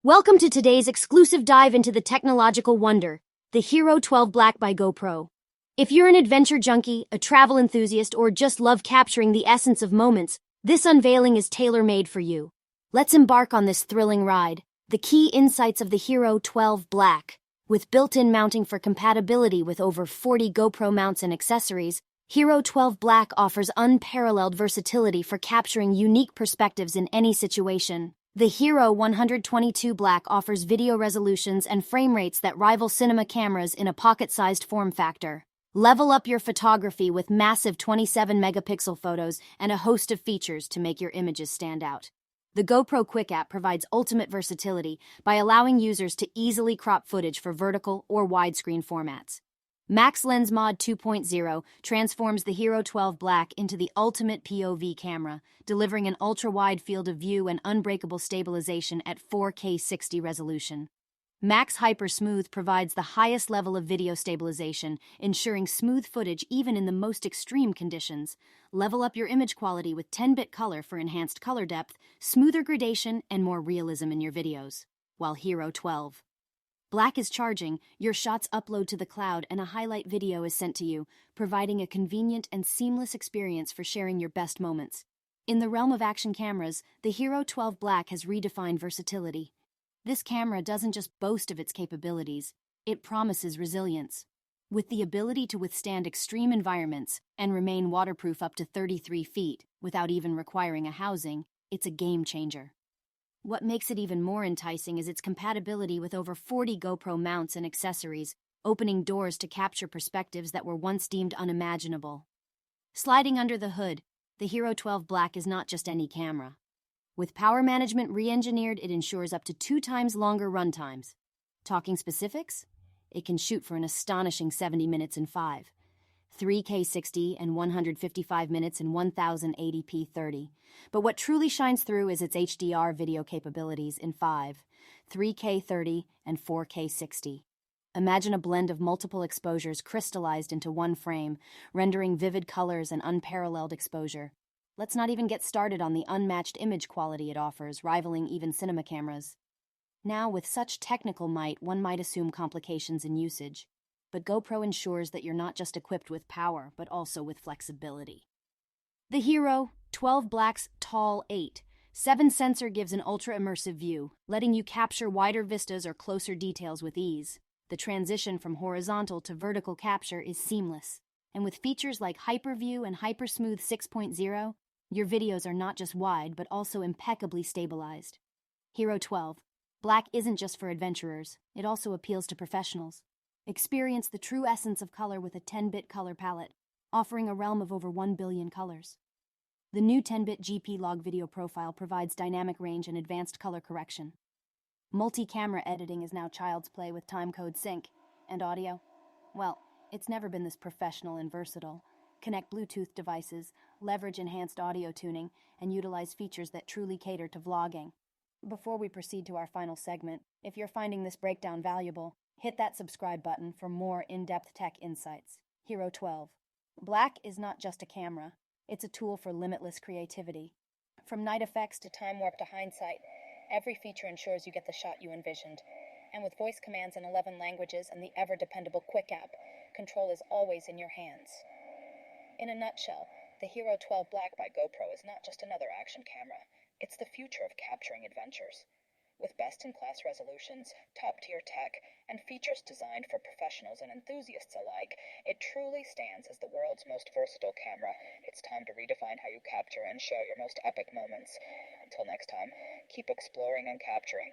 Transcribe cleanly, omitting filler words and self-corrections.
Welcome to today's exclusive dive into the technological wonder, the Hero 12 Black by GoPro. If you're an adventure junkie, a travel enthusiast, or just love capturing the essence of moments, this unveiling is tailor-made for you. Let's embark on this thrilling ride. The key insights of the Hero 12 Black. With built-in mounting for compatibility with over 40 GoPro mounts and accessories, Hero 12 Black offers unparalleled versatility for capturing unique perspectives in any situation. The Hero 122 Black offers video resolutions and frame rates that rival cinema cameras in a pocket-sized form factor. Level up your photography with massive 27-megapixel photos and a host of features to make your images stand out. The GoPro Quick app provides ultimate versatility by allowing users to easily crop footage for vertical or widescreen formats. Max Lens Mod 2.0 transforms the Hero 12 Black into the ultimate POV camera, delivering an ultra-wide field of view and unbreakable stabilization at 4K 60 resolution. Max Hyper Smooth provides the highest level of video stabilization, ensuring smooth footage even in the most extreme conditions. Level up your image quality with 10-bit color for enhanced color depth, smoother gradation, and more realism in your videos. While Hero 12 Black is charging, your shots upload to the cloud and a highlight video is sent to you, providing a convenient and seamless experience for sharing your best moments. In the realm of action cameras, the Hero 12 Black has redefined versatility. This camera doesn't just boast of its capabilities, it promises resilience. With the ability to withstand extreme environments and remain waterproof up to 33 feet without even requiring a housing, it's a game changer. What makes it even more enticing is its compatibility with over 40 GoPro mounts and accessories, opening doors to capture perspectives that were once deemed unimaginable. Sliding under the hood, the Hero 12 Black is not just any camera. With power management re-engineered, it ensures up to 2 times longer run times. Talking specifics? It can shoot for an astonishing 70 minutes in 5. 3K 60 and 155 minutes in 1080p 30. But what truly shines through is its HDR video capabilities in 5, 3K 30, and 4K 60. Imagine a blend of multiple exposures crystallized into one frame, rendering vivid colors and unparalleled exposure. Let's not even get started on the unmatched image quality it offers, rivaling even cinema cameras. Now, with such technical might, one might assume complications in usage. But GoPro ensures that you're not just equipped with power, but also with flexibility. The Hero 12 Black's Tall 8 7 sensor gives an ultra-immersive view, letting you capture wider vistas or closer details with ease. The transition from horizontal to vertical capture is seamless. And with features like Hyperview and Hypersmooth 6.0, your videos are not just wide, but also impeccably stabilized. Hero 12 Black isn't just for adventurers, it also appeals to professionals. Experience the true essence of color with a 10-bit color palette, offering a realm of over 1 billion colors. The new 10-bit GP log video profile provides dynamic range and advanced color correction. Multi-camera editing is now child's play with timecode sync. And audio? Well, it's never been this professional and versatile. Connect Bluetooth devices, leverage enhanced audio tuning, and utilize features that truly cater to vlogging. Before we proceed to our final segment, if you're finding this breakdown valuable, hit that subscribe button for more in-depth tech insights. Hero 12 Black is not just a camera, it's a tool for limitless creativity. From night effects to time warp to hindsight, every feature ensures you get the shot you envisioned. And with voice commands in 11 languages and the ever-dependable Quick app, control is always in your hands. In a nutshell, the Hero 12 Black by GoPro is not just another action camera, it's the future of capturing adventures. With best-in-class resolutions, top-tier tech, and features designed for professionals and enthusiasts alike, it truly stands as the world's most versatile camera. It's time to redefine how you capture and share your most epic moments. Until next time, keep exploring and capturing.